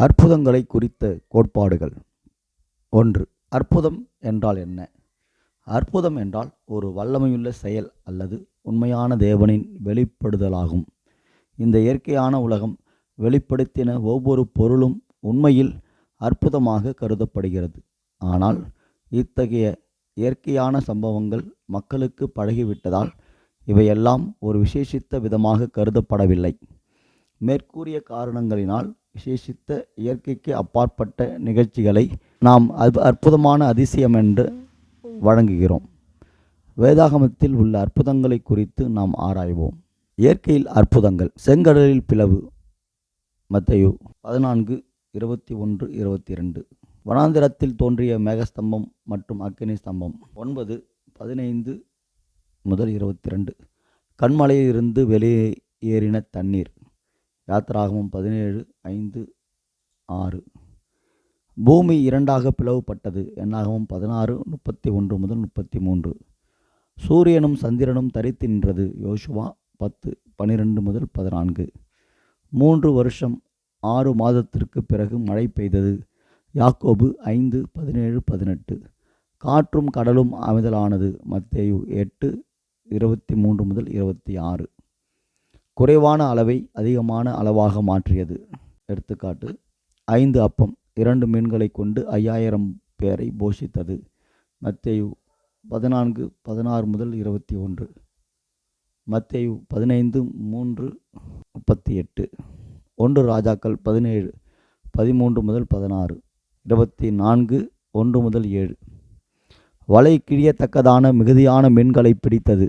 அற்புதங்களை குறித்த கோட்பாடுகள். 1. அற்புதம் என்றால் என்ன? அற்புதம் என்றால் ஒரு வல்லமையுள்ள செயல் அல்லது உண்மையான தேவனின் வெளிப்படுதலாகும். இந்த இயற்கையான உலகம் வெளிப்படுத்தின ஒவ்வொரு பொருளும் உண்மையில் அற்புதமாக கருதப்படுகிறது. ஆனால் இத்தகைய இயற்கையான சம்பவங்கள் மக்களுக்கு பழகிவிட்டதால் இவையெல்லாம் ஒரு விசேஷித்த விதமாக கருதப்படவில்லை. மேற்கூறிய காரணங்களினால் விசேஷித்த இயற்கைக்கு அப்பாற்பட்ட நிகழ்ச்சிகளை நாம் அற்புதமான அதிசயம் என்று வழங்குகிறோம். வேதாகமத்தில் உள்ள அற்புதங்களை குறித்து நாம் ஆராய்வோம். இயற்கையில் அற்புதங்கள். செங்கடலில் பிளவு, மத்தேயு 14:21-22. வனாந்திரத்தில் தோன்றிய மேகஸ்தம்பம் மற்றும் அக்கினி ஸ்தம்பம் 9:15-22. கன்மலையிலிருந்து வெளியேறின தண்ணீர் யாத்திராகமம் 17:5-6. பூமி இரண்டாக பிளவுபட்டது என்னாகமம் 16:31-33. சூரியனும் சந்திரனும் தரித்து நின்றது யோசுவா 10:12-14. 3 வருஷம் 6 மாதத்திற்கு பிறகு மழை பெய்தது யாக்கோபு 5:17-18. காற்றும் கடலும் அமைதலானது மத்தேயு 8:23-26. குறைவான அளவை அதிகமான அளவாக மாற்றியது. எடுத்துக்காட்டு, 5 அப்பம் 2 மீன்களை கொண்டு 5000 பேரை போஷித்தது மத்தேயு 14:16-21. மத்தேயு 15:3-38. 1 ராஜாக்கள் 17:13-16. 24:1-7. வலை கிழியத்தக்கதான மிகுதியான மீன்களை பிடித்தது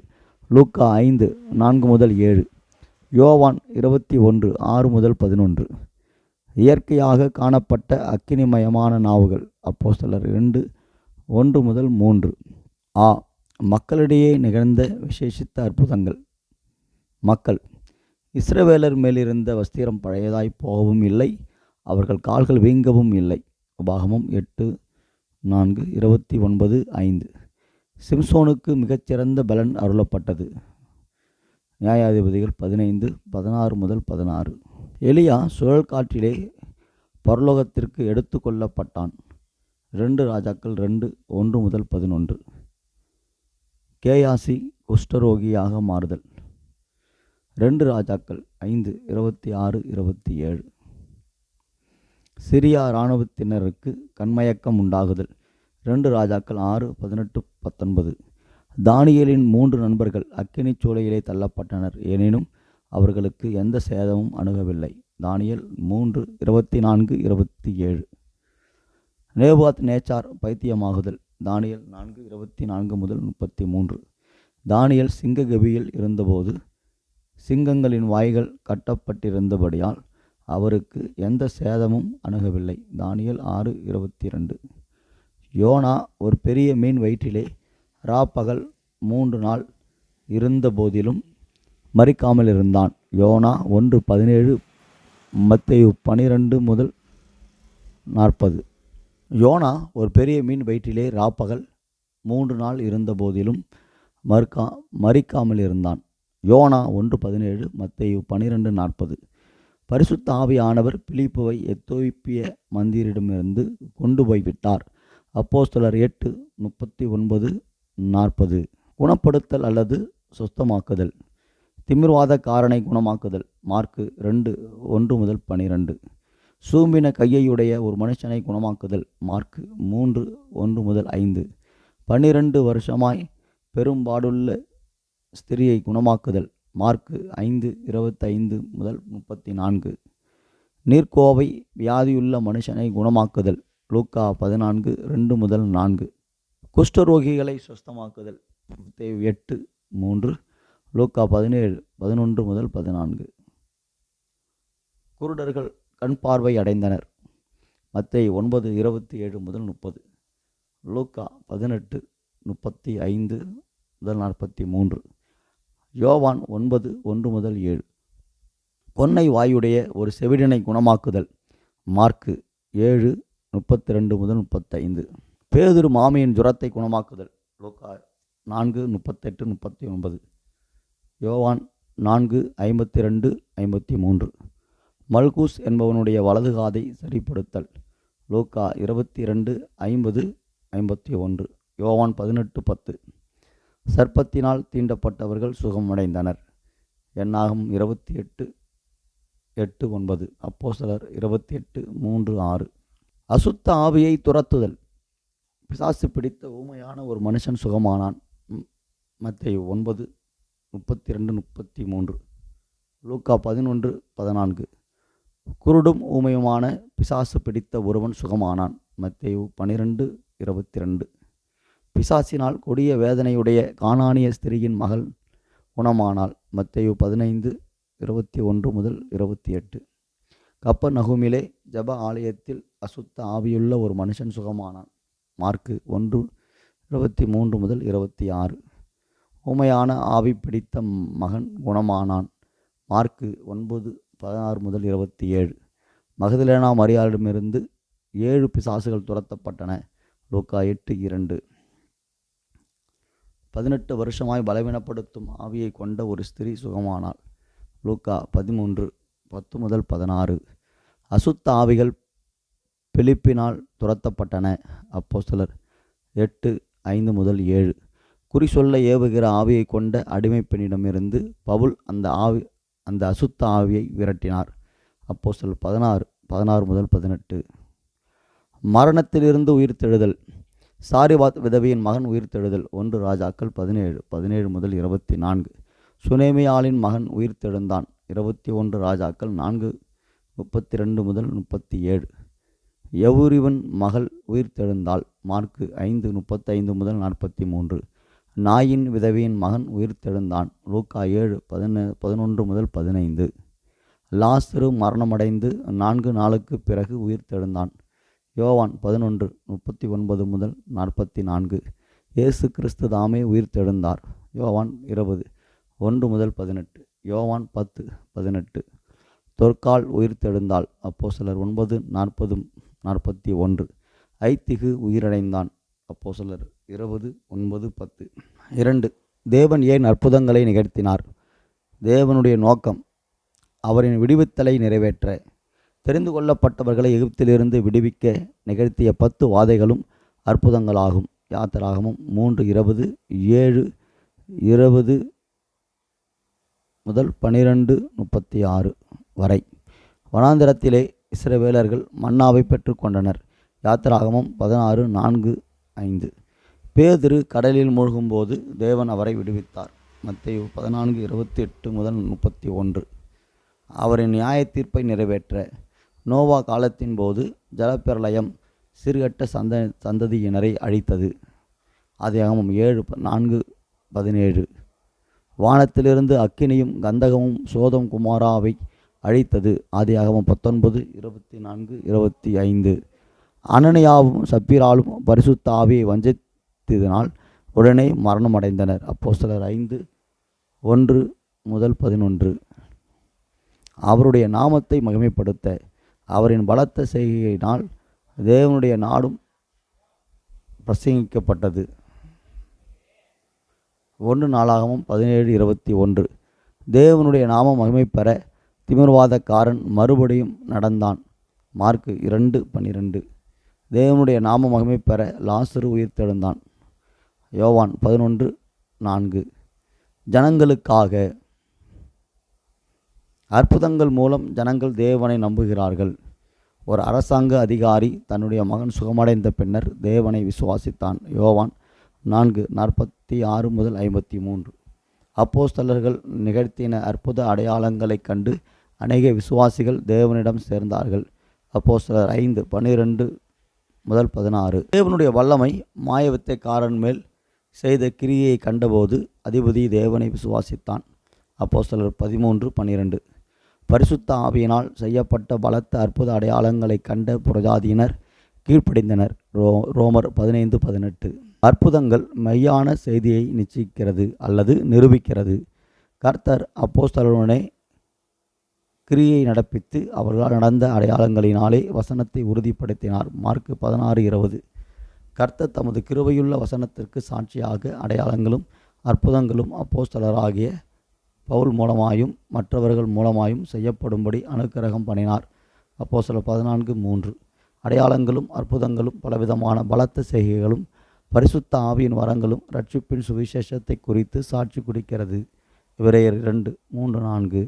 லூக்கா 5:4-7. யோவான் 21:6-11. இயற்கையாக காணப்பட்ட அக்கினிமயமான நாவுகள் அப்போஸ்தலர் 2:1-3. மக்களிடையே நிகழ்ந்த விசேஷித்த அற்புதங்கள். மக்கள். இஸ்ரவேலர் மேலிருந்த வஸ்திரம் பழையதாய் போகவும் இல்லை, அவர்கள் கால்கள் வீங்கவும் இல்லை. உபாகமம் 8:4-29-5. சிம்சோனுக்கு மிகச்சிறந்த பலன் அருளப்பட்டது. நியாயாதிபதிகள் 15:16-16. எலியா சுழல் காற்றிலே பரலோகத்திற்கு எடுத்து கொள்ளப்பட்டான். 2 ராஜாக்கள் 2:1-11. கேயாசி குஷ்டரோகியாக மாறுதல். 2 ராஜாக்கள் 5:26-27. சிரியா இராணுவத்தினருக்கு கண்மயக்கம் உண்டாகுதல். 2 ராஜாக்கள் 6:18-19. தானியேலின் 3 நண்பர்கள் அக்கினி சூளையிலே தள்ளப்பட்டனர், எனினும் அவர்களுக்கு எந்த சேதமும் அணுகவில்லை. தானியேல் 3:24-27. நேபுகாத் நேச்சார் பைத்தியமாகுதல். தானியேல் 4:24-33. தானியேல் சிங்க கெபியில் இருந்தபோது சிங்கங்களின் வாய்கள் கட்டப்பட்டிருந்தபடியால் அவருக்கு எந்த சேதமும் அணுகவில்லை. தானியேல் 6:22. யோனா ஒரு பெரிய மீன் வயிற்றிலே ராப்பகல் 3 நாள் இருந்த போதிலும் மரிக்காமல் இருந்தான். யோனா 1:17. மத்தேயு 12:40. யோனா ஒரு பெரிய மீன் வயிற்றிலே ராப்பகல் 3 நாள் இருந்த போதிலும் மரிக்காமல் இருந்தான். யோனா 1:17. மத்தேயு 12:40. பரிசுத்த ஆவியானவர் பிலிப்புவை எத்தோப்பிய மந்திரிடமிருந்து கொண்டு போய்விட்டார். அப்போஸ்தலர் 8:39-40. குணப்படுத்தல் அல்லது சுத்தமாக்குதல். திமிர்வாதக்காரனை குணமாக்குதல். மார்க்கு 2:1-12. சூம்பின கையையுடைய ஒரு மனுஷனை குணமாக்குதல். மார்க்கு 3:1-5. 12 வருஷமாய் பெரும்பாடுள்ள ஸ்திரியை குணமாக்குதல். மார்க்கு 5:25-34. நீர்க்கோவை வியாதியுள்ள மனுஷனை குணமாக்குதல். லூக்கா 14:2-4. குஷ்டரோகிகளை சுஸ்தமாக்குதல். மத்தேயு 8:3. லூக்கா 17:11-14. குருடர்கள் கண் பார்வை அடைந்தனர். மத்தேயு 9:27-30. லூக்கா 18:35-43. யோவான் 9:1-7. கொன்னை வாயுடைய ஒரு செவிடனை குணமாக்குதல். மார்க்கு 7:32-35. பேதுரு மாமியின் ஜுரத்தை குணமாக்குதல். லூக்கா 4:38-39. யோவான் 4:52-53. மல்கூஸ் என்பவனுடைய வலது காதை சரிப்படுத்தல். லூக்கா 22:50-51. யோவான் 18:10. சர்ப்பத்தினால் தீண்டப்பட்டவர்கள் சுகமடைந்தனர். என்னாகும் 28:8-9. அப்போஸ்தலர் 28:3-6. அசுத்த ஆவியை துரத்துதல். பிசாசு பிடித்த ஊமையான ஒரு மனுஷன் சுகமானான். மத்தேயு 9:32-33. லூக்கா 11:14. குருடும் ஊமையுமான பிசாசு பிடித்த ஒருவன் சுகமானான். மத்தேயு 12:22. பிசாசினால் கொடிய வேதனையுடைய கானானிய ஸ்திரீயின் மகள் குணமானாள். மத்தேயு 15:21-28. கப்பர்நகூமிலே ஜெப ஆலயத்தில் அசுத்த ஆவியுள்ள ஒரு மனுஷன் சுகமானான். மார்க்கு 1:23-26. ஊமையான ஆவி பிடித்த மகன் குணமானான். மார்க்கு 9:16-27. மகதலேனா மரியாளிடமிருந்து 7 பிசாசுகள் துரத்தப்பட்டன. லூக்கா 8:2. 18 வருஷமாய் பலவீனப்படுத்தும் ஆவியை கொண்ட ஒரு ஸ்திரீ சுகமானாள். லூக்கா 13:10-16. அசுத்த ஆவிகள் பிலிப்பினால் துரத்தப்பட்டன. அப்போஸ்தலர் 8:5-7. குறி சொல்ல ஏவுகிற ஆவியை கொண்ட அடிமை பெண்ணிடமிருந்து பவுல் அந்த அசுத்த ஆவியை விரட்டினார். அப்போஸ்தலர் 16:18. மரணத்திலிருந்து உயிர்த்தெழுதல். சாரிபாத் விதவையின் மகன் உயிர்த்தெழுதல். 1 ராஜாக்கள் 17:24. சுனேமியாளின் மகன் உயிர்த்தெழுந்தான். 21 ராஜாக்கள் 4:32-37. யவுரிவன் மகள் உயிர்த்தெழுந்தாள். மார்க்கு 5:35-43. நாயின் விதவையின் மகன் உயிர்த்தெழுந்தான். லூக்கா 7:11-15. லாசரு மரணமடைந்து 4 நாளுக்கு பிறகு உயிர்த்தெழுந்தான். யோவான் 11:39-44. இயேசு கிறிஸ்து தாமே உயிர்த்தெழுந்தார். யோவான் 20:1-18. யோவான் 10:18. தொற்கால் உயிர்த்தெழுந்தாள். அப்போஸ்தலர் 9:40-41. ஐத்திகு உயிரடைந்தான். அப்போஸ்தலர் 20:9-10. 2. தேவன் ஏன் அற்புதங்களை நிகழ்த்தினார்? தேவனுடைய நோக்கம் அவரின் விடுவித்தலை நிறைவேற்ற. தெரிந்து கொள்ளப்பட்டவர்களை எகிப்திலிருந்து விடுவிக்க நிகழ்த்திய 10 வாதைகளும் அற்புதங்களாகும். யாத்திராகமம் 3:20, 7:20-12-36 வரை. வனாந்திரத்திலே இஸ்ரவேலர்கள் மன்னாவை பெற்று கொண்டனர். யாத்திராகமம் 16:4-5. பேதுரு கடலில் மூழ்கும்போது தேவன் அவரை விடுவித்தார். மத்தேயு 14:28-31. அவரின் நியாய தீர்ப்பை நிறைவேற்ற. நோவா காலத்தின் போது ஜலப்பிரளயம் சீர்கெட்ட சந்ததியினரை அழித்தது. ஆதியாகமம் 7:4-17. வானத்திலிருந்து அக்கினியும் கந்தகமும் சோதம் குமாராவை அழித்தது. ஆதியாகமம் 19:24-25. அனனியாவும் சப்பீராலும் பரிசுத்த ஆவியை வஞ்சித்ததினால் உடனே மரணமடைந்தனர். அப்போஸ்தலர் 5:1-11. அவருடைய நாமத்தை மகிமைப்படுத்த அவரின் பலத்த செய்கையினால் தேவனுடைய நாடும் பிரசங்கிக்கப்பட்டது. 1 நாளாகமம் 17:21. தேவனுடைய நாமம் மகிமை பெற திமிர்வாதக்காரன் மறுபடியும் நடந்தான். மார்க்கு 2:12. தேவனுடைய நாமம் மகிமை பெற லாசரு உயிர்த்தெழுந்தான். யோவான் 11:4. ஜனங்களுக்காக. அற்புதங்கள் மூலம் ஜனங்கள் தேவனை நம்புகிறார்கள். ஒரு அரசாங்க அதிகாரி தன்னுடைய மகன் சுகமடைந்த பின்னர் தேவனை விசுவாசித்தான். யோவான் 4:46-53. அப்போஸ்தலர்கள் நிகழ்த்தின அற்புத அடையாளங்களைக் கண்டு அநேக விசுவாசிகள் தேவனிடம் சேர்ந்தார்கள். அப்போஸ்தலர் 5:12-16. தேவனுடைய வல்லமை மாயவித்தைக்காரன் மேல் செய்த கிரியையை கண்டபோது அதிபதி தேவனை விசுவாசித்தான். அப்போஸ்தலர் 13:12. பரிசுத்த ஆவியினால் செய்யப்பட்ட பலத்த அற்புத அடையாளங்களை கண்ட புறஜாதியினர் கீழ்ப்படிந்தனர். ரோமர் 15:18. அற்புதங்கள் மெய்யான செய்தியை நிச்சயிக்கிறது அல்லது நிரூபிக்கிறது. கர்த்தர் அப்போஸ்தலருடனே கிரியை நடப்பித்து அவர்களால் நடந்த அடையாளங்களினாலே வசனத்தை உறுதிப்படுத்தினார். மார்க்கு 16:20. கர்த்தர் தமது கிருபையுள்ள வசனத்திற்கு சாட்சியாக அடையாளங்களும் அற்புதங்களும் அப்போஸ்தலராகிய பவுல் மூலமாயும் மற்றவர்கள் மூலமாயும் செய்யப்படும்படி அனுக்கிரகம் பண்ணினார். அப்போஸ்தலர் 14:3. அடையாளங்களும் அற்புதங்களும் பலவிதமான பலத்த செய்கைகளும் பரிசுத்த ஆவியின் வரங்களும் இரட்சிப்பின் சுவிசேஷத்தை குறித்து சாட்சி குடிக்கிறது. எபிரேயர் 2:3-4.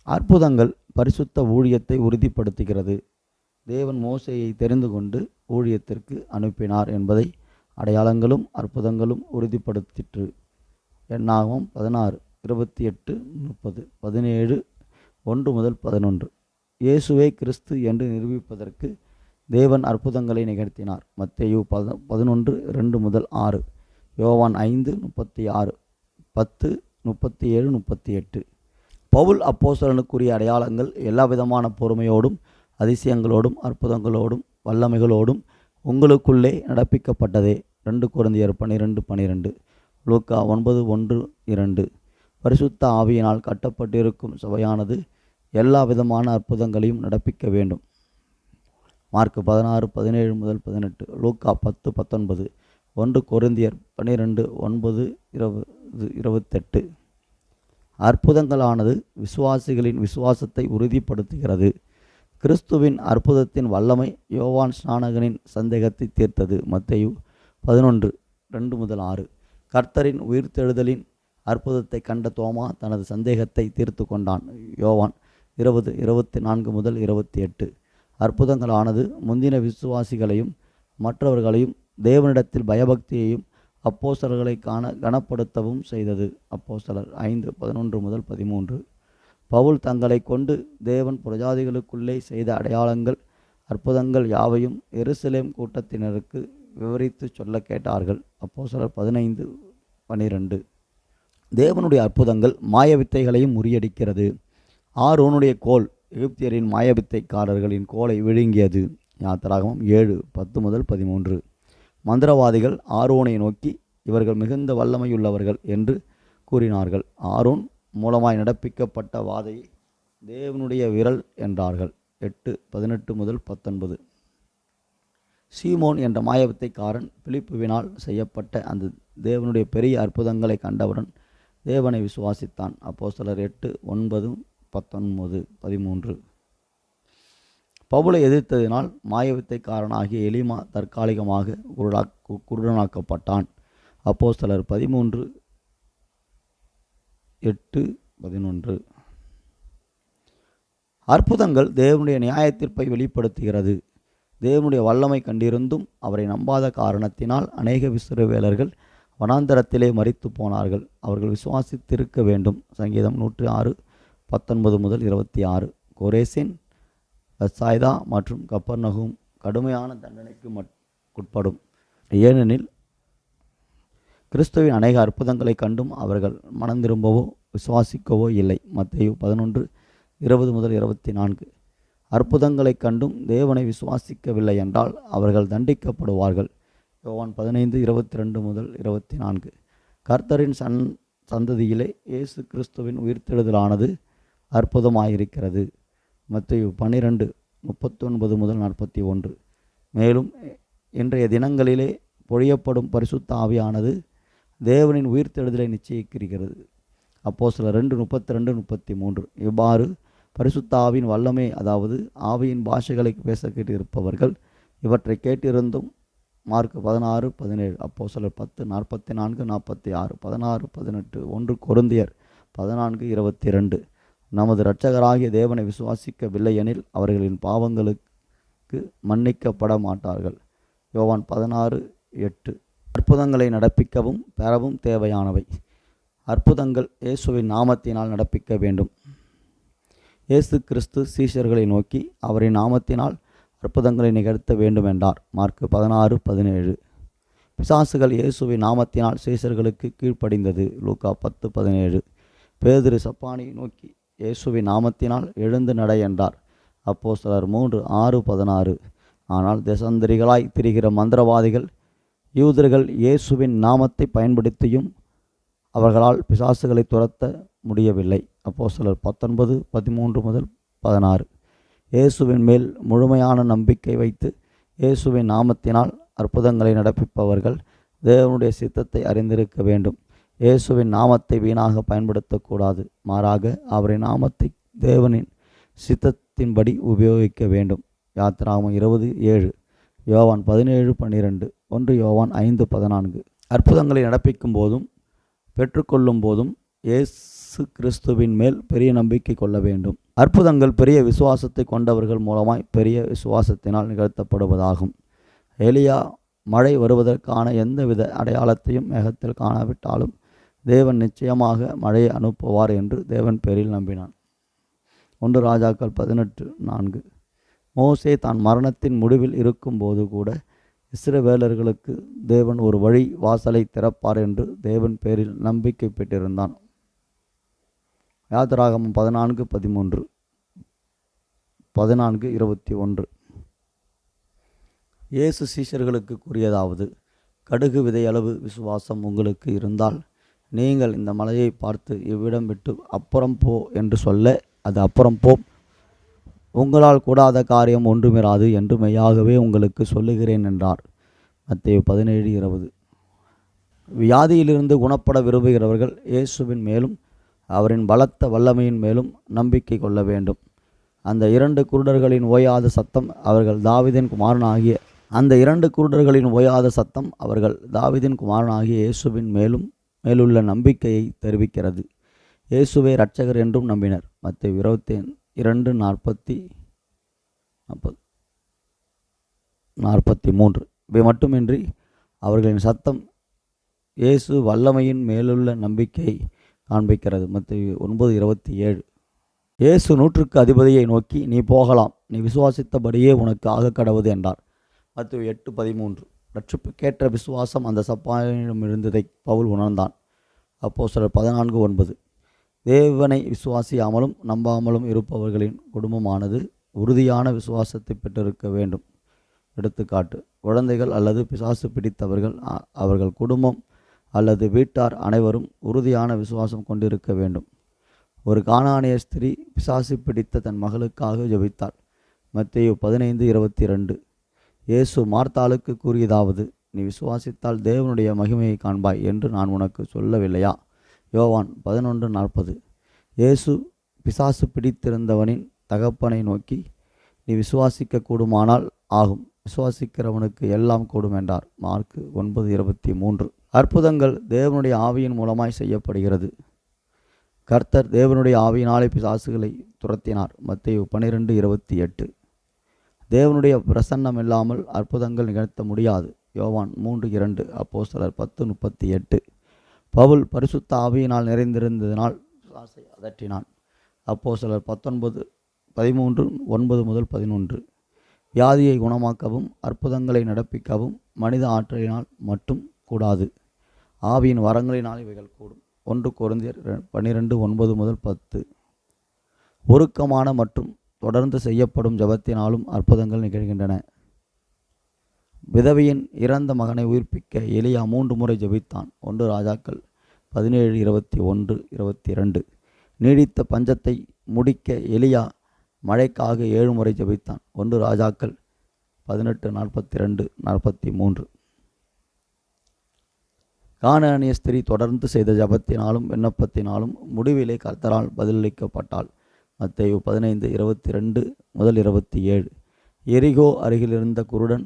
அற்புதங்கள் பரிசுத்த ஊழியத்தை உறுதிப்படுத்துகிறது. தேவன் மோசேயை தெரிந்து கொண்டு ஊழியத்திற்கு அனுப்பினார் என்பதை அடையாளங்களும் அற்புதங்களும் உறுதிப்படுத்திற்று. என்னாகமம் 16:28-30, 17:1-11. இயேசுவே கிறிஸ்து என்று நிரூபிப்பதற்கு தேவன் அற்புதங்களை நிகழ்த்தினார். மத்தேயு 11:2-6, யோவான் 5:36, 10:37-38. பவுல் அப்போஸ்தலனுக்குரிய அடையாளங்கள் எல்லா விதமான பொறுமையோடும் அதிசயங்களோடும் அற்புதங்களோடும் வல்லமைகளோடும் உங்களுக்குள்ளே நடப்பிக்கப்பட்டதே. 2 கொரிந்தியர் 12:12, லூக்கா 9:1-2. பரிசுத்த ஆவியினால் கட்டப்பட்டிருக்கும் சபையானது எல்லா விதமான அற்புதங்களையும் நடப்பிக்க வேண்டும். மார்க் 16:17-18, லூக்கா 10:19, 1 கொரிந்தியர் 12:9-20-28. அற்புதங்களானது விசுவாசிகளின் விசுவாசத்தை உறுதிப்படுத்துகிறது. கிறிஸ்துவின் அற்புதத்தின் வல்லமை யோவான் ஸ்நானகனின் சந்தேகத்தை தீர்த்தது. மத்தேயு 11:2-6. கர்த்தரின் உயிர்த்தெழுதலின் அற்புதத்தை கண்ட தோமா தனது சந்தேகத்தை தீர்த்து கொண்டான். யோவான் 20:24-28. அற்புதங்களானது முந்தின விசுவாசிகளையும் மற்றவர்களையும் தேவனிடத்தில் பயபக்தியையும் அப்போஸ்தலர்களை கனப்படுத்தவும் செய்தது. அப்போஸ்தலர் 5:11-13. பவுல் தங்களை கொண்டு தேவன் புரஜாதிகளுக்குள்ளே செய்த அடையாளங்கள் அற்புதங்கள் யாவையும் எருசலேம் கூட்டத்தினருக்கு விவரித்து சொல்ல கேட்டார்கள். அப்போஸ்தலர் 15:12. தேவனுடைய அற்புதங்கள் மாயவித்தைகளையும் முறியடிக்கிறது. ஆரோனுடைய கோல் எகிப்தியரின் மாயவித்தைக்காரர்களின் கோலை விழுங்கியது. யாத்திராகமம் 7:10-13. மந்திரவாதிகள் ஆரோனை நோக்கி இவர்கள் மிகுந்த வல்லமையுள்ளவர்கள் என்று கூறினார்கள். ஆரோன் மூலமாய் நடப்பிக்கப்பட்ட வாதையை தேவனுடைய விரல் என்றார்கள். 8:18-19. சீமோன் என்ற மாயவித்தைக்காரன் பிலிப்புவினால் செய்யப்பட்ட அந்த தேவனுடைய பெரிய அற்புதங்களை கண்டவுடன் தேவனை விசுவாசித்தான். அப்போஸ்தலர் 8:9-19-13. பவுலை எதிர்த்ததினால் மாயவித்தைக்காரனாகிய எலிமா தற்காலிகமாக குருடனாக்கப்பட்டான். அப்போஸ்தலர் 13:8-11. அற்புதங்கள் தேவனுடைய நியாயத்தீர்ப்பை வெளிப்படுத்துகிறது. தேவனுடைய வல்லமை கண்டிருந்தும் அவரை நம்பாத காரணத்தினால் அநேக இஸ்ரவேலர்கள் வனாந்தரத்திலே மரித்து போனார்கள். அவர்கள் விசுவாசித்திருக்க வேண்டும். சங்கீதம் 106:19-26. கோரேசின், பெத்சாய்தா மற்றும் கப்பர்நகூம் கடுமையான தண்டனைக்கு உட்படும். ஏனெனில் கிறிஸ்துவின் அநேக அற்புதங்களை கண்டும் அவர்கள் மனந்திரும்பவோ விசுவாசிக்கவோ இல்லை. மத்தேயு 11:20-24. அற்புதங்களை கண்டும் தேவனை விசுவாசிக்கவில்லை என்றால் அவர்கள் தண்டிக்கப்படுவார்கள். யோவான் 15:22-24. கர்த்தரின் சந்ததியிலே இயேசு கிறிஸ்துவின் உயிர்த்தெழுதலானது அற்புதமாயிருக்கிறது. மத்தேயு 12:39-41. மேலும் இன்றைய தினங்களிலே பொழியப்படும் பரிசுத்த ஆவியானது தேவனின் உயிர்த்தெழுதலை நிச்சயிக்கிறது. அப்போஸ்தலர் 2:32-33. இவ்வாறு பரிசுத்த ஆவியின் வல்லமை, அதாவது ஆவியின் பாஷைகளை பேச கேட்டிருப்பவர்கள் இவற்றை கேட்டிருந்தும். மார்க் 16:17, அப்போஸ்தலர் 10:44-46, 16:18, 1 கொரிந்தியர் 14:22. நமது இரட்சகராகிய தேவனை விசுவாசிக்கவில்லை எனில் அவர்களின் பாவங்களுக்கு மன்னிக்கப்பட மாட்டார்கள். யோவான் 16:8. அற்புதங்களை நடப்பிக்கவும் பெறவும் தேவையானவை. அற்புதங்கள் இயேசுவின் நாமத்தினால் நடப்பிக்க வேண்டும். இயேசு கிறிஸ்து சீஷர்களை நோக்கி அவரின் நாமத்தினால் அற்புதங்களை நிகழ்த்த வேண்டும் என்றார். மார்க் 16:17. பிசாசுகள் இயேசுவின் நாமத்தினால் சீஷர்களுக்கு கீழ்ப்படிந்தது. லூக்கா 10:17. பேதுரு சப்பானை நோக்கி இயேசுவின் நாமத்தினால் எழுந்து நட என்றார். அப்போஸ்தலர் 3:6-16. ஆனால் தேசந்தரிகளாய் திரிகிற மந்திரவாதிகள் யூதர்கள் இயேசுவின் நாமத்தை பயன்படுத்தியும் அவர்களால் பிசாசுகளை துரத்த முடியவில்லை. அப்போஸ்தலர் 19:13-16. இயேசுவின் மேல் முழுமையான நம்பிக்கை வைத்து இயேசுவின் நாமத்தினால் அற்புதங்களை நடப்பிப்பவர்கள் தேவனுடைய சித்தத்தை அறிந்திருக்க வேண்டும். இயேசுவின் நாமத்தை வீணாக பயன்படுத்தக்கூடாது. மாறாக அவரின் நாமத்தை தேவனின் சித்தத்தின்படி உபயோகிக்க வேண்டும். யாத்திராகமம் 20:7, யோவான் 17:12, 1 யோவான் 5:14. அற்புதங்களை நடப்பிக்கும் போதும் பெற்றுக்கொள்ளும் போதும் இயேசு கிறிஸ்துவின் மேல் பெரிய நம்பிக்கை கொள்ள வேண்டும். அற்புதங்கள் பெரிய விசுவாசத்தை கொண்டவர்கள் மூலமாய் பெரிய விசுவாசத்தினால் நிகழ்த்தப்படுவதாகும். எலியா மழை வருவதற்கான எந்தவித அடையாளத்தையும் மேகத்தில் காணாவிட்டாலும் தேவன் நிச்சயமாக மழையை அனுப்புவார் என்று தேவன் பேரில் நம்பினான். 1 ராஜாக்கள் 18:4. மோசே தான் மரணத்தின் முடிவில் இருக்கும்போது கூட இஸ்ரவேலர்களுக்கு தேவன் ஒரு வழி வாசலை திறப்பார் என்று தேவன் பேரில் நம்பிக்கை பெற்றிருந்தான். யாத்திராகமம் 14:13, 14:21. இயேசு சீஷர்களுக்கு கூறியதாவது: கடுகு விதையளவு விசுவாசம் உங்களுக்கு இருந்தால் நீங்கள் இந்த மலையை பார்த்து இவ்விடம் விட்டு அப்புறம் போ என்று சொல்ல அது அப்புறம் போம். உங்களால் கூடாத காரியம் ஒன்றுமிராது என்று மெய்யாகவே உங்களுக்கு சொல்லுகிறேன் என்றார். மத்தேயு 17:20. வியாதியிலிருந்து குணப்பட விரும்புகிறவர்கள் இயேசுவின் மேலும் அவரின் பலத்த வல்லமையின் மேலும் நம்பிக்கை கொள்ள வேண்டும். அந்த இரண்டு குருடர்களின் ஓயாத சத்தம் அவர்கள் தாவீதின் குமாரனாகிய இயேசுவின் மேலுள்ள நம்பிக்கையை தெரிவிக்கிறது. இயேசுவை இரட்சகர் என்றும் நம்பினர். மத்தேயு 22:40-43. இவை மட்டுமின்றி அவர்களின் சத்தம் இயேசு வல்லமையின் மேலுள்ள நம்பிக்கையை காண்பிக்கிறது. மத்தேயு 9:27. இயேசு 100க்கு அதிபதியை நோக்கி, நீ போகலாம், நீ விசுவாசித்தபடியே உனக்கு ஆக கடவுது என்றார். மத்தேயு 8:13. ரட்சிப்புக்கேற்ற விசுவாசம் அந்த சப்பானிடம் இருந்ததை பவுல் உணர்ந்தான். அப்போஸ்தலர் 14:9. தேவனை விசுவாசியாமலும் நம்பாமலும் இருப்பவர்களின் குடும்பமானது உறுதியான விசுவாசத்தை பெற்றிருக்க வேண்டும். எடுத்துக்காட்டு: குழந்தைகள் அல்லது பிசாசு பிடித்தவர்கள், அவர்கள் குடும்பம் அல்லது வீட்டார் அனைவரும் உறுதியான விசுவாசம் கொண்டிருக்க வேண்டும். ஒரு கானானிய ஸ்திரீ பிசாசு பிடித்த தன் மகளுக்காக ஜெபித்தாள். மத்தேயு 15:22. இயேசு மார்த்தாளுக்கு கூறியதாவது: நீ விசுவாசித்தால் தேவனுடைய மகிமையை காண்பாய் என்று நான் உனக்கு சொல்லவில்லையா? யோவான் 11:40. இயேசு பிசாசு பிடித்திருந்தவனின் தகப்பனை நோக்கி, நீ விசுவாசிக்க கூடுமானால் ஆகும், விசுவாசிக்கிறவனுக்கு எல்லாம் கூடும் என்றார். மார்க்கு 9:23. அற்புதங்கள் தேவனுடைய ஆவியின் மூலமாய் செய்யப்படுகிறது. கர்த்தர் தேவனுடைய ஆவியினாலே பிசாசுகளை துரத்தினார். மத்தேயு 12:28. தேவனுடைய பிரசன்னம் இல்லாமல் அற்புதங்கள் நிகழ்த்த முடியாது. யோவான் 3:2. அப்போஸ்தலர் 10:38. பவுல் பரிசுத்த ஆவியினால் நிறைந்திருந்ததினால் பிசாசை அதற்றினான். அப்போஸ்தலர் 13:9-11. வியாதியை குணமாக்கவும் அற்புதங்களை நடப்பிக்கவும் மனித ஆற்றலினால் மட்டும் கூடாது, ஆவியின் வரங்களினால் இவைகள் கூடும். 1 கொரிந்தியர் 12:9-10. ஒருக்கமான மற்றும் தொடர்ந்து செய்யப்படும் ஜெபத்தினாலும் அற்புதங்கள் நிகழ்கின்றன. விதவையின் இறந்த மகனை உயிர்ப்பிக்க எலியா 3 முறை ஜெபித்தான். 1 ராஜாக்கள் 17:21-22. நீடித்த பஞ்சத்தை முடிக்க எலியா மழைக்காக 7 முறை ஜெபித்தான். 1 ராஜாக்கள் 18:42-43. கானானிய ஸ்திரீ தொடர்ந்து செய்த ஜெபத்தினாலும் விண்ணப்பத்தினாலும் முடிவிலே கர்த்தரால் பதிலளிக்கப்பட்டாள். மத்தேயு 15:22-27. எரிகோ அருகிலிருந்த குருடன்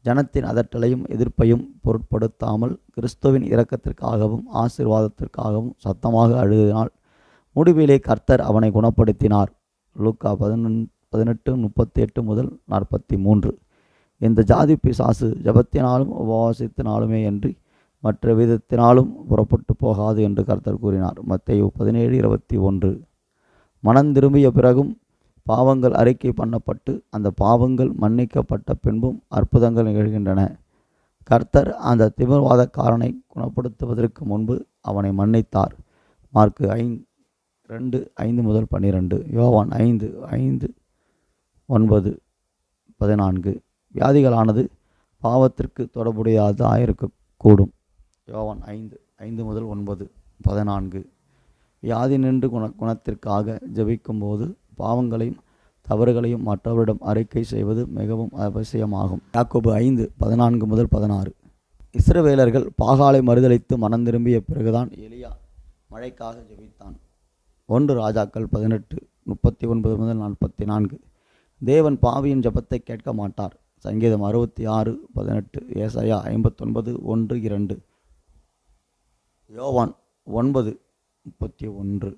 ஜனத்தின் அதட்டலையும் எதிர்ப்பையும் பொருட்படுத்தாமல் கிறிஸ்துவின் இரக்கத்திற்காகவும் ஆசீர்வாதத்திற்காகவும் சத்தமாக அழுதினால் முடிவிலே கர்த்தர் அவனை குணப்படுத்தினார். லூக்கா 18:38-43. இந்த ஜாதி பிசாசு ஜபத்தினாலும் உபவாசத்தினாலுமே அன்றி மற்ற விதத்தினாலும் புறப்பட்டு போகாது என்று கர்த்தர் கூறினார். மத்தேயு 17:21. மனம் திரும்பிய பிறகும் பாவங்கள் அறிக்கை பண்ணப்பட்டு அந்த பாவங்கள் மன்னிக்கப்பட்ட பின்பும் அற்புதங்கள் நிகழ்கின்றன. கர்த்தர் அந்த திமிர்வாதக்காரனை குணப்படுத்துவதற்கு முன்பு அவனை மன்னித்தார். மார்க்கு 2:5-12. யோவான் 5:5-9-14. வியாதிகளானது பாவத்திற்கு தொடர்புடையதாக இருக்கக்கூடும். யோவான் 5:5-9-14. வியாதி நின்று குணத்திற்காக ஜெபிக்கும் போது பாவங்களையும் தவறுகளையும் மற்றவரிடம் அறிக்கை செய்வது மிகவும் அவசியமாகும். யாக்கோபு 5:14-16. இஸ்ரவேலர்கள் பாகாலை மறுதலித்து மனம் திரும்பிய பிறகுதான் எலியா மழைக்காக ஜெபித்தான். 1 ராஜாக்கள் 18:39-44. தேவன் பாவியின் ஜெபத்தை கேட்க மாட்டார். சங்கீதம் 66:18. ஏசாயா 59:1-2. யோவான் 9:31.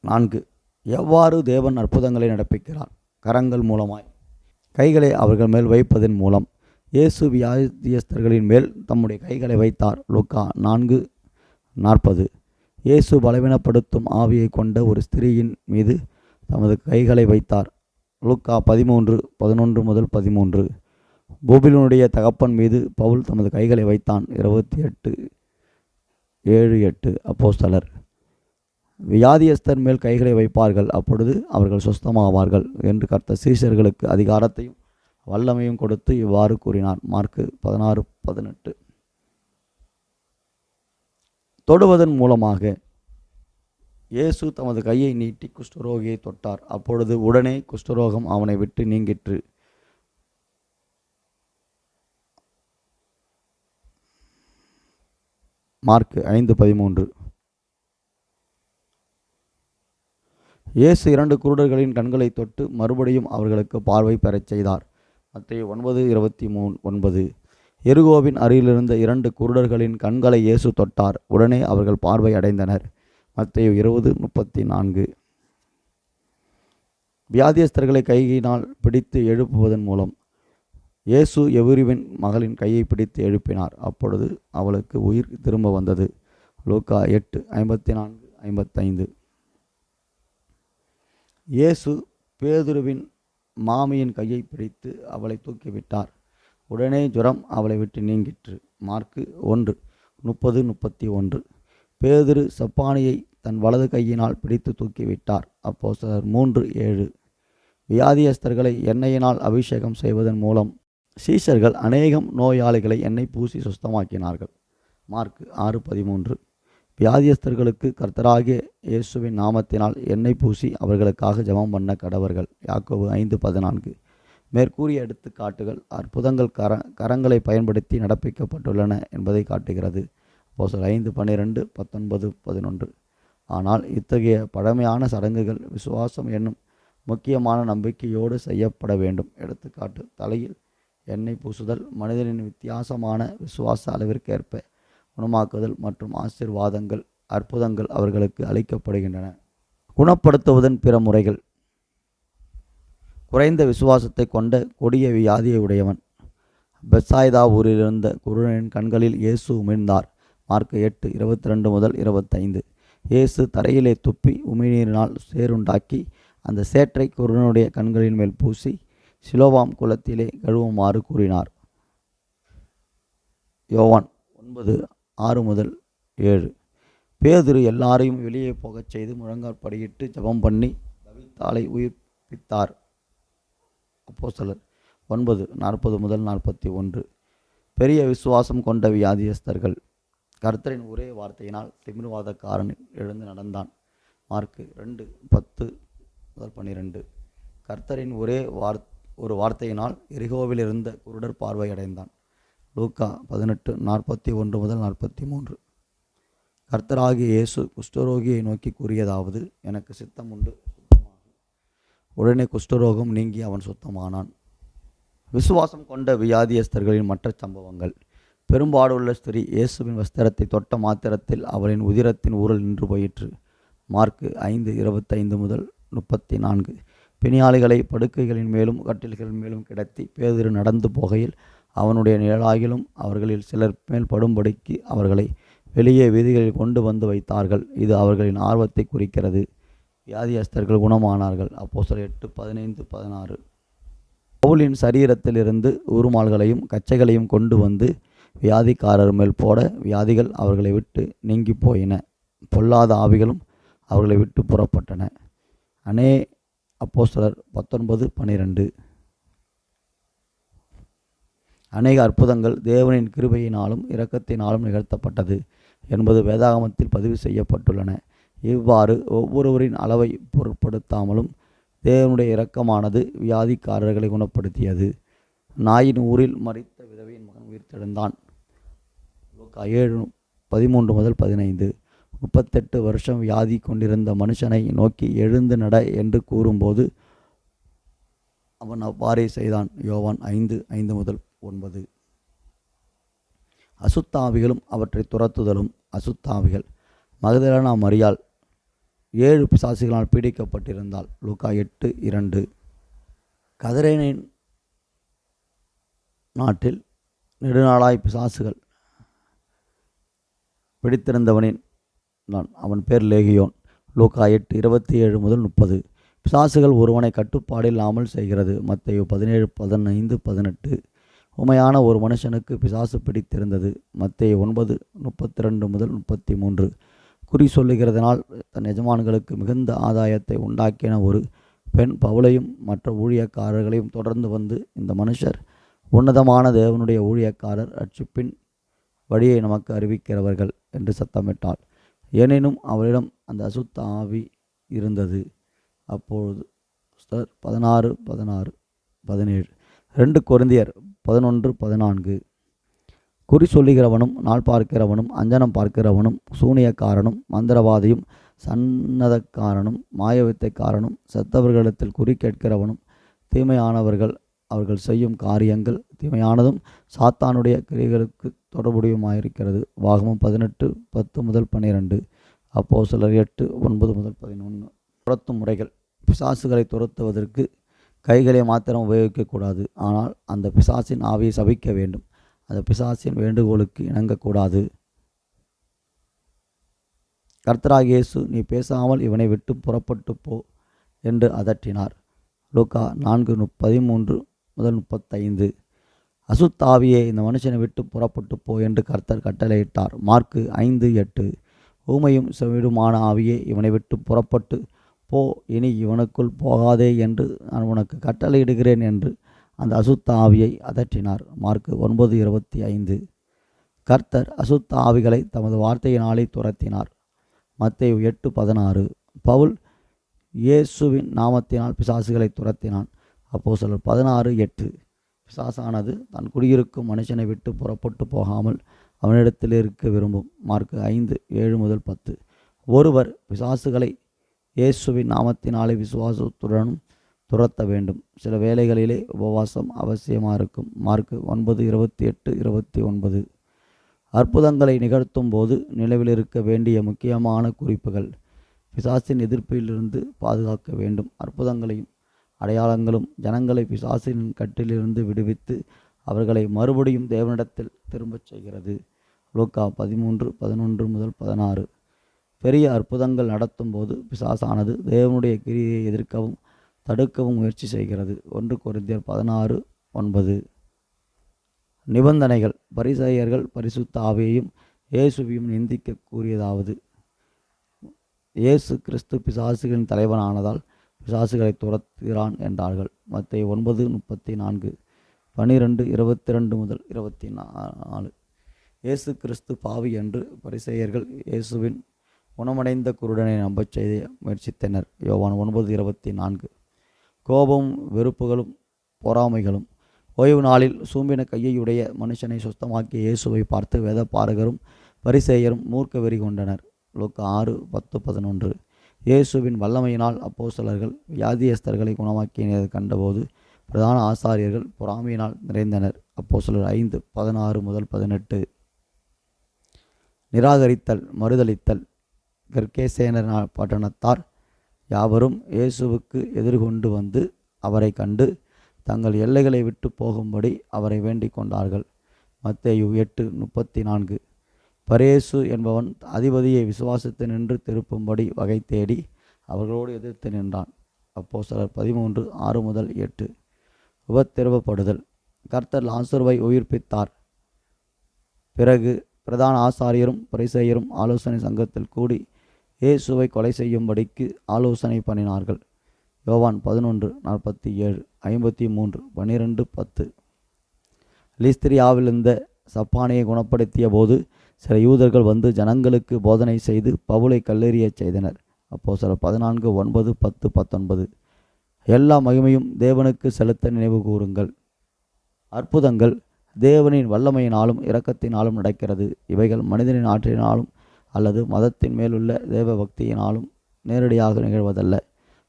4. எவ்வாறு தேவன் அற்புதங்களை நடப்பிக்கிறார்? கரங்கள் மூலமாய். கைகளை அவர்கள் மேல் வைப்பதன் மூலம். இயேசு வியாதியஸ்தர்களின் மேல் தம்முடைய கைகளை வைத்தார். லூக்கா 4:40. இயேசு பலவீனப்படுத்தும் ஆவியை கொண்ட ஒரு ஸ்திரீயின் மீது தமது கைகளை வைத்தார். லூக்கா 13:11-13. பூபிலுனுடைய தகப்பன் மீது பவுல் தமது கைகளை வைத்தான். 28:7-8. அப்போஸ்தலர். வியாதியஸ்தர் மேல் கைகளை வைப்பார்கள், அப்பொழுது அவர்கள் சுஸ்தமாவார்கள் என்று கர்த்தர் சீஷர்களுக்கு அதிகாரத்தையும் வல்லமையும் கொடுத்து இவ்வாறு கூறினார். மார்க்கு 16:18. தொடுவதன் மூலமாக. இயேசு தமது கையை நீட்டி குஷ்டரோகியை தொட்டார். அப்பொழுது உடனே குஷ்டரோகம் அவனை விட்டு நீங்கிற்று. மார்க்கு 5:13. இயேசு 2 குருடர்களின் கண்களை தொட்டு மறுபடியும் அவர்களுக்கு பார்வை பெறச் செய்தார். மத்தேயு 9:29. எரிகோவின் அருகிலிருந்த 2 குருடர்களின் கண்களை இயேசு தொட்டார். உடனே அவர்கள் பார்வை அடைந்தனர். மத்தேயு 20:34. வியாதியஸ்தர்களை கையினால் பிடித்து எழுப்புவதன் மூலம். இயேசு எவுரிவின் மகளின் கையை பிடித்து எழுப்பினார். அப்பொழுது அவளுக்கு உயிர் திரும்ப வந்தது. லூக்கா 8:54-55. இயேசு பேதுருவின் மாமியின் கையை பிடித்து அவளை தூக்கிவிட்டார். உடனே ஜுரம் அவளை விட்டு நீங்கிற்று. மார்க்கு 1:30-31. பேதுரு சப்பானியை தன் வலது கையினால் பிடித்து தூக்கிவிட்டார். அப்போஸ்தலர் 3:7. வியாதியஸ்தர்களை எண்ணெயினால் அபிஷேகம் செய்வதன் மூலம் சீஷர்கள் அநேகம் நோயாளிகளை எண்ணெய் பூசி சுஸ்தமாக்கினார்கள். மார்க்கு 6:13. வியாதியஸ்தர்களுக்கு கர்த்தராகிய இயேசுவின் நாமத்தினால் எண்ணெய் பூசி அவர்களுக்காக ஜெபம் பண்ண கடவர்கள். யாக்கோபு 5:14. மேற்கூறிய எடுத்துக்காட்டுகள் அற்புதங்கள் கரங்களை பயன்படுத்தி நடப்பிக்கப்பட்டுள்ளன என்பதை காட்டுகிறது. அப்போஸ்தலர் 5:12, 19, 11. ஆனால் இத்தகைய பழமையான சடங்குகள் விசுவாசம் என்னும் முக்கியமான நம்பிக்கையோடு செய்யப்பட வேண்டும். எடுத்துக்காட்டு: தலையில் எண்ணெய் பூசுதல், மனிதனின் வித்தியாசமான விசுவாச அளவிற்கேற்ப குணமாக்குதல் மற்றும் ஆசீர்வாதங்கள், அற்புதங்கள் அவர்களுக்கு அளிக்கப்படுகின்றன. குணப்படுத்துவதன் பிற முறைகள். குறைந்த விசுவாசத்தை கொண்ட கொடிய வியாதியை உடையவன். பெத்சாய்தா ஊரிலிருந்த குருடனின் கண்களில் இயேசு உமிழ்ந்தார். மார்க்கு 8:22-25. இயேசு தரையிலே துப்பி உமிழ்நீரினால் சேறுண்டாக்கி அந்த சேற்றை குருடனுடைய கண்களின் மேல் பூசி சிலோவாம் குளத்திலே கழுவுமாறு கூறினார். யோவான் 9:6-7. பேதுரு எல்லாரையும் வெளியே போகச் செய்து முழங்காற்படியிட்டு ஜெபம் பண்ணி தவித்தாளை உயிர்ப்பித்தார். அப்போஸ்தலர் 9:40-41. பெரிய விசுவாசம் கொண்ட வியாதியஸ்தர்கள். கர்த்தரின் ஒரே வார்த்தையினால் திமிர்வாதக்காரன் எழுந்து நடந்தான். மார்க்கு 2:10-12. கர்த்தரின் ஒரு வார்த்தையினால் எரிகோவில் இருந்த குருடர் பார்வை அடைந்தான். லூக்கா 18:41-43. கர்த்தராகிய இயேசு குஷ்டரோகியை நோக்கி கூறியதாவது: எனக்கு சித்தம் உண்டு, சுத்தமாகும். உடனே குஷ்டரோகம் நீங்கி அவன் சுத்தமானான். விசுவாசம் கொண்ட வியாதியஸ்தர்களின் மற்ற சம்பவங்கள். பெரும்பாடுள்ள ஸ்திரீ இயேசுவின் வஸ்திரத்தை தொட்ட மாத்திரத்தில் அவளின் உதிரத்தின் ஊரல் நின்று போயிற்று. மார்க்கு 5:25-34. பிணியாளிகளை படுக்கைகளின் மேலும் கட்டில்களின் மேலும் கிடத்தி பேதுரு நடந்து போகையில் அவனுடைய நிழலாகிலும் அவர்களில் சிலர் மேல் படும்படிக்கு அவர்களை வெளியே வீதிகளில் கொண்டு வந்து வைத்தார்கள். இது அவர்களின் ஆர்வத்தை குறிக்கிறது. வியாதியஸ்தர்கள் குணமானார்கள். அப்போஸ்தலர் 8:15-16. பவுலின் சரீரத்தில் இருந்து உருமால்களையும் கச்சைகளையும் கொண்டு வந்து வியாதிக்காரர் மேல் போட வியாதிகள் அவர்களை விட்டு நீங்கி போயின. பொல்லாத ஆவிகளும் அவர்களை விட்டு புறப்பட்டன. அப்போஸ்தலர் 19:12. அநேக அற்புதங்கள் தேவனின் கிருபையினாலும் இரக்கத்தினாலும் நிகழ்த்தப்பட்டது என்பது வேதாகமத்தில் பதிவு செய்யப்பட்டுள்ளன. இவ்வாறு ஒவ்வொருவரின் அளவை பொருட்படுத்தாமலும் தேவனுடைய இரக்கமானது வியாதிக்காரர்களை குணப்படுத்தியது. நாயின் ஊரில் மரித்த விதவையின் மகன் உயிர்த்தெழுந்தான். லூக்கா 7:13-15. 38 வருஷம் வியாதி கொண்டிருந்த மனுஷனை நோக்கி எழுந்து நட என்று கூறும்போது அவன் அவ்வாறே செய்தான். யோவான் 5:5-9. அசுத்தாவிகளும் அவற்றை துரத்துதலும். அசுத்தாவிகள். மகதலேனா மரியாள் 7 பிசாசுகளால் பீடிக்கப்பட்டிருந்தாள். லூக்கா 8:2. கதரேனின் நாட்டில் நெடுநாளாய் பிசாசுகள் பிடித்திருந்தவனின் அவன் பேர் லேகியோன். லூக்கா 8:27-30. பிசாசுகள் ஒருவனை கட்டுப்பாடு இல்லாமல் செய்கிறது. மத்தேயு 17:15-18. உமையான ஒரு மனுஷனுக்கு பிசாசு பிடித்திருந்தது. மத்தேயு 9:32-33. குறி சொல்லுகிறதனால் தன் எஜமான்களுக்கு மிகுந்த ஆதாயத்தை உண்டாக்கின ஒரு பெண் பவுலையும் மற்ற ஊழியக்காரர்களையும் தொடர்ந்து வந்து, இந்த மனுஷர் உன்னதமான தேவனுடைய ஊழியக்காரர், ரட்சிப்பின் வழியை நமக்கு அறிவிக்கிறவர்கள் என்று சத்தமிட்டாள். எனினும் அவளிடம் அந்த அசுத்த ஆவி இருந்தது. அப்பொழுது 16:17. 2 கொரிந்தியர் 11:14. குறி சொல்லுகிறவனும் நாள் பார்க்கிறவனும் அஞ்சனம் பார்க்கிறவனும் சூனியக்காரனும் மந்திரவாதியும் சன்னதக்காரனும் மாயவித்தைக்காரனும் செத்தவர்களிடத்தில் குறி கேட்கிறவனும் தீமையானவர்கள் அவர்கள் செய்யும் காரியங்கள் தீமையானதும் சாத்தானுடைய கிரியைகளுக்கு தொடர்புடையமாயிருக்கிறது. வாகமம் 18:10-12. அப்போஸ்தலர் 8:9-11. துரத்தும் முறைகள். பிசாசுகளை துரத்துவதற்கு கைகளை மாத்திரம் உபயோகிக்கக்கூடாது. ஆனால் அந்த பிசாசின் ஆவியை சபிக்க வேண்டும். அந்த பிசாசின் வேண்டுகோளுக்கு இணங்கக்கூடாது. கர்த்தராகிய இயேசு, நீ பேசாமல் இவனை விட்டு புறப்பட்டு போ என்று அதட்டினார். லூக்கா 4:13-35. அசுத்தாவியே, இந்த மனுஷனை விட்டு புறப்பட்டு போ என்று கர்த்தர் கட்டளையிட்டார். மார்க்கு 5:8. ஊமையும் செவிடுமான ஆவியே, இவனை விட்டு புறப்பட்டு போ, இனி இவனுக்குள் போகாதே என்று நான் உனக்கு கட்டளையிடுகிறேன் என்று அந்த அசுத்த ஆவியை அதட்டினார். மார்க்கு 9:25. கர்த்தர் அசுத்த ஆவிகளை தமது வார்த்தையினாலே துரத்தினார். மத்தேயு 8:16. பவுல் இயேசுவின் நாமத்தினால் பிசாசுகளை துரத்தினான். அப்போஸ்தலர் 16:8. பிசாசானது தன் குடியிருக்கும் மனுஷனை விட்டு புறப்பட்டு போகாமல் அவனிடத்தில் இருக்க விரும்பும். மார்க்கு 5:7-10. ஒருவர் பிசாசுகளை இயேசுவின் நாமத்தினாலே விசுவாசத்துடனும் துரத்த வேண்டும். சில வேளைகளிலே உபவாசம் அவசியமாக இருக்கும். மார்க்கு 9:28-29. அற்புதங்களை நிகழ்த்தும் போது நினைவில் இருக்க வேண்டிய முக்கியமான குறிப்புகள். பிசாசின் எதிர்ப்பிலிருந்து பாதுகாக்க வேண்டும். அற்புதங்களையும் அடையாளங்களும் ஜனங்களை பிசாசின் கட்டிலிருந்து விடுவித்து அவர்களை மறுபடியும் தேவனிடத்தில் திரும்பச் செய்கிறது. லூக்கா 13:11-16. பெரிய அற்புதங்கள் நடத்தும் போது பிசாசானது தேவனுடைய கிரியையை எதிர்க்கவும் தடுக்கவும் முயற்சி செய்கிறது. 1 கொரிந்தியர் 16:9. நிபந்தனைகள். பரிசேயர்கள் பரிசுத்த ஆவியையும் இயேசுவையும் நிந்திக்க கூறியதாவது: இயேசு கிறிஸ்து பிசாசுகளின் தலைவனானதால் பிசாசுகளை துரத்துகிறான் என்றார்கள். மத்தேயு 9:34. 12:22-24. இயேசு கிறிஸ்து பாவி என்று பரிசேயர்கள் இயேசுவின் குணமடைந்த குருடனை நம்பச் செய்ய முயற்சித்தனர். யோவான் 9:24. கோபமும் வெறுப்புகளும் பொறாமைகளும். ஓய்வு நாளில் சூம்பின கையையுடைய மனுஷனை சுத்தமாக்கிய இயேசுவை பார்த்து வேதபாரகரும் பரிசேயரும் மூர்க்க வெறி கொண்டனர். லூக்கா 6:10-11. இயேசுவின் வல்லமையினால் அப்போஸ்தலர்கள் வியாதியஸ்தர்களை குணமாக்கியதை கண்டபோது பிரதான ஆசாரியர்கள் பொறாமையினால் நிறைந்தனர். அப்போஸ்தலர் 5:16-18. நிராகரித்தல் மறுதலித்தல். கெர்கேசேனர் பட்டணத்தார் யாவரும் இயேசுவுக்கு எதிர்கொண்டு வந்து அவரை கண்டு தங்கள் எல்லைகளை விட்டு போகும்படி அவரை வேண்டிக் கொண்டார்கள். மத்தேயு 8:34. பரேசு என்பவன் அதிபதியை விசுவாசத்து நின்று திருப்பும்படி வகை தேடி அவர்களோடு எதிர்த்து நின்றான். அப்போஸ்தலர் 13:6-8. உபத்திரவப்படுதல். கர்த்தர் லாசருவை உயிர்ப்பித்தார். பிறகு பிரதான ஆசாரியரும் பரிசேயரும் ஆலோசனை சங்கத்தில் கூடி இயேசுவை கொலை செய்யும்படிக்கு ஆலோசனை பண்ணினார்கள். யோவான் 11:47, 53, 12:10. லீஸ்திரியாவிலிருந்த சப்பானியை குணப்படுத்திய போது சில யூதர்கள் வந்து ஜனங்களுக்கு போதனை செய்து பவுலை கல்லெறியச் செய்தனர். அப்போஸ்தலர் 14:9, 10, 19. எல்லா மகிமையும் தேவனுக்கு செலுத்த நினைவு கூறுங்கள். அற்புதங்கள். தேவனின் வல்லமையினாலும் இரக்கத்தினாலும் நடக்கிறது. இவைகள் மனிதனின் ஆற்றினாலும் அல்லது மதத்தின் மேலுள்ள தேவ பக்தியினாலும் நேரடியாக நிகழ்வதல்ல.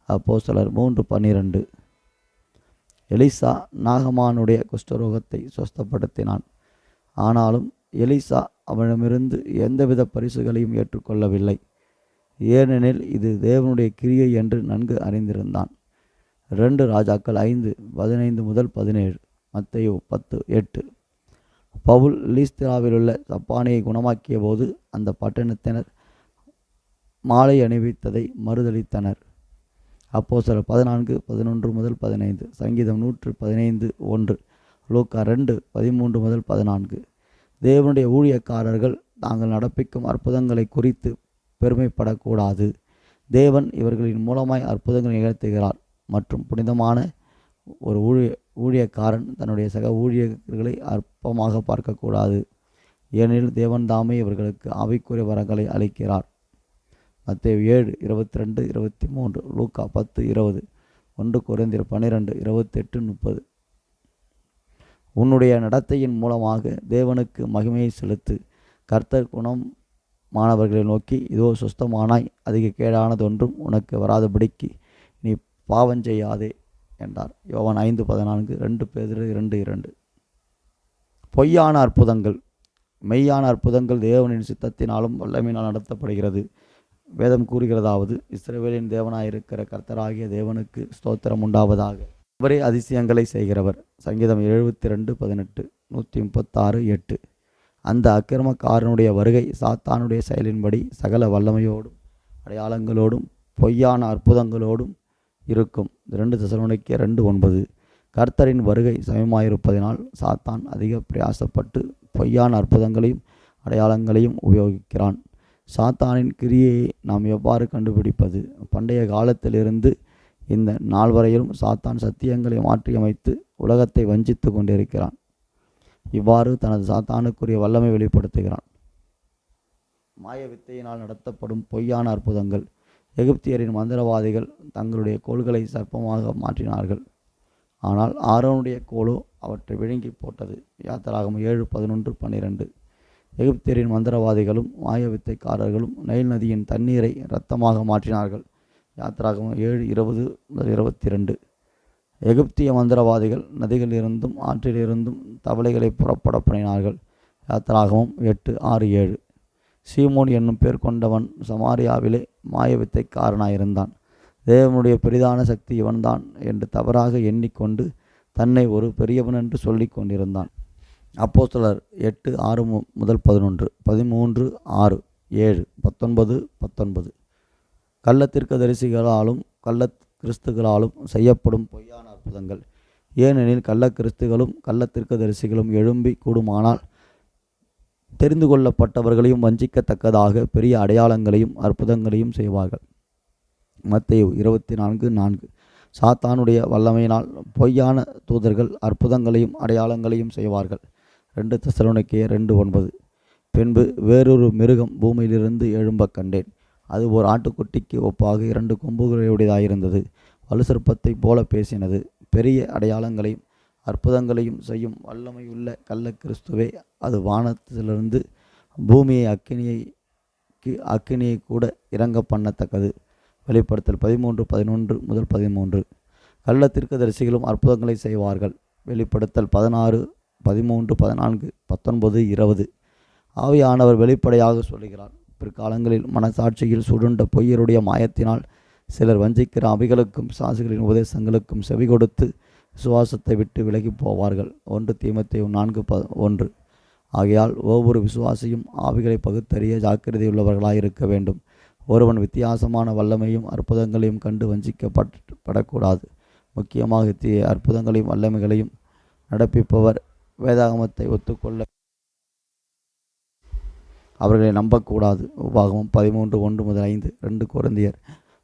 அப்போஸ்தலர் 3:12. எலிசா நாகமானுடைய குஷ்டரோகத்தை சுஸ்தப்படுத்தினான். ஆனாலும் எலிசா அவனிடமிருந்து எந்தவித பரிசுகளையும் ஏற்றுக்கொள்ளவில்லை. ஏனெனில் இது தேவனுடைய கிரியை என்று நன்கு அறிந்திருந்தான். 2 ராஜாக்கள் 5:15-17. மத்தேயு 10:8. பவுல் லீஸ்திராவிலுள்ள சப்பானியை குணமாக்கிய போது அந்த பட்டணத்தினர் மாலை அணிவித்ததை மறுதளித்தனர். அப்போஸ்தலர் 14:11-15. சங்கீதம் 115:1. லூக்கா 2:13-14. தேவனுடைய ஊழியக்காரர்கள் தாங்கள் நடப்பிக்கும் அற்புதங்களை குறித்து பெருமைப்படக்கூடாது. தேவன் இவர்களின் மூலமாய் அற்புதங்களை நிகழ்த்துகிறார் மற்றும் புனிதமான ஒரு ஊழியக்காரன் தன்னுடைய சக ஊழியர்களை அற்பமாக பார்க்கக்கூடாது. ஏனெனில் தேவன் தாமே இவர்களுக்கு ஆவிக்குரிய வரங்களை அளிக்கிறார். மத்தேயு 7:22-23. லூக்கா 10:20. 1 கொரிந்தியர் 12:28-30. உன்னுடைய நடத்தையின் மூலமாக தேவனுக்கு மகிமையை செலுத்து. கர்த்தர் குணமானவர்களை நோக்கி, இதோ சுஸ்தமானாய், அதிக கேடானதொன்றும் உனக்கு வராதபடிக்கு நீ பாவஞ்செய்யாதே என்றார். யோவான் 5:14. 2 பேதுரு 2:2. பொய்யான அற்புதங்கள். மெய்யான அற்புதங்கள் தேவனின் சித்தத்தினாலும் வல்லமையினால் நடத்தப்படுகிறது. வேதம் கூறுகிறதாவது, இஸ்ரவேலின் தேவனாயிருக்கிற கர்த்தராகிய தேவனுக்கு ஸ்தோத்திரம் உண்டாவதாக. அவரே அதிசயங்களை செய்கிறவர். சங்கீதம் 72:18. 136:8. அந்த அக்கிரமக்காரனுடைய வருகை சாத்தானுடைய செயலின்படி சகல வல்லமையோடும் அடையாளங்களோடும் பொய்யான அற்புதங்களோடும் இருக்கும். 2 தெசலோனிக்கேயர் 2:9. கர்த்தரின் வருகை சமயமாயிருப்பதினால் சாத்தான் அதிக பிரயாசப்பட்டு பொய்யான அற்புதங்களையும் அடையாளங்களையும் உபயோகிக்கிறான். சாத்தானின் கிரியையை நாம் எவ்வாறு கண்டுபிடிப்பது? பண்டைய காலத்திலிருந்து இந்த நாள் வரையிலும் சாத்தான் சத்தியங்களை மாற்றியமைத்து உலகத்தை வஞ்சித்து கொண்டிருக்கிறான். இவ்வாறு தனது சாத்தானுக்குரிய வல்லமை வெளிப்படுத்துகிறான். மாய வித்தையினால் நடத்தப்படும் பொய்யான அற்புதங்கள். எகிப்தியரின் மந்திரவாதிகள் தங்களுடைய கோள்களை சர்ப்பமாக மாற்றினார்கள். ஆனால் ஆரோனுடைய கோலோ அவற்றை விழுங்கி போட்டது. யாத்திராகமம் 7:11-12. எகிப்தியரின் மந்திரவாதிகளும் மாய வித்தைக்காரர்களும் நைல் நதியின் தண்ணீரை இரத்தமாக மாற்றினார்கள். யாத்திராகமம் 7:20-22. எகிப்திய மந்திரவாதிகள் நதிகளிலிருந்தும் ஆற்றிலிருந்தும் தவளைகளை புறப்பட பண்ணினார்கள். யாத்திராகமம் 8:6-7. சீமோன் என்னும் பேர் கொண்டவன் சமாரியாவிலே மாய வித்தைக்காரனாயிருந்தான். தேவனுடைய பெரிதான சக்தி இவன்தான் என்று தவறாக எண்ணிக்கொண்டு தன்னை ஒரு பெரியவன் என்று சொல்லி கொண்டிருந்தான். அப்போஸ்தலர் 8:6-11. 13:6, 7, 19. கள்ளத்தீர்க்கதரிசிகளாலும் கள்ள கிறிஸ்துகளாலும் செய்யப்படும் பொய்யான அற்புதங்கள். ஏனெனில் கள்ள கிறிஸ்துகளும் கள்ளத்தீர்க்கதரிசிகளும் எழும்பி கூடுமானால் தெரிந்து கொள்ளப்பட்டவர்களையும் வஞ்சிக்கத்தக்கதாக பெரிய அடையாளங்களையும் அற்புதங்களையும் செய்வார்கள். மத்தேயு 24:4. சாத்தானுடைய வல்லமையினால் பொய்யான தூதர்கள் அற்புதங்களையும் அடையாளங்களையும் செய்வார்கள். 2 தெசலோனிக்கேயர் 2:9. பின்பு வேறொரு மிருகம் பூமியிலிருந்து எழும்ப கண்டேன். அது ஓர் ஆட்டுக்குட்டிக்கு ஒப்பாக 2 கொம்புகளுடையதாயிருந்தது. வலுசற்பத்தை போல பேசினது. பெரிய அடையாளங்களையும் அற்புதங்களையும் செய்யும் வல்லமையுள்ள கள்ள கிறிஸ்துவே. அது வானத்திலிருந்து பூமியை அக்கினியை கூட இறங்க பண்ணத்தக்கது. வெளிப்படுத்தல் 13:11-13. கள்ள தீர்க்கதரிசிகளும் அற்புதங்களை செய்வார்கள். வெளிப்படுத்தல் 16:13, 14, 19, 20. ஆவியானவர் வெளிப்படையாக சொல்லுகிறார். பிற்காலங்களில் மனசாட்சியில் சுருண்ட பொய்யருடைய மாயத்தினால் சிலர் வஞ்சிக்கிற அவைகளுக்கும் பிசாசுகளின் உபதேசங்களுக்கும் செவி கொடுத்து விசுவாசத்தை விட்டு விலகி போவார்கள். 1 தீமோத்தேயு 4:1. ஆகையால் ஒவ்வொரு விசுவாசியும் ஆவிகளை பகுத்தறிய ஜாக்கிரதையுள்ளவர்களாயிருக்க வேண்டும். ஒருவன் வித்தியாசமான வல்லமையும் அற்புதங்களையும் கண்டு வஞ்சிக்கப்படக்கூடாது. முக்கியமாக இத்தகைய அற்புதங்களையும் வல்லமைகளையும் நடப்பிப்பவர் வேதாகமத்தை ஒத்துக்கொள்ள அவர்களை நம்பக்கூடாது. உபாகமம் 13:1-5, 2 கொரிந்தியர்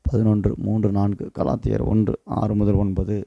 11:3-4, கலாத்தியர் 1:6-9.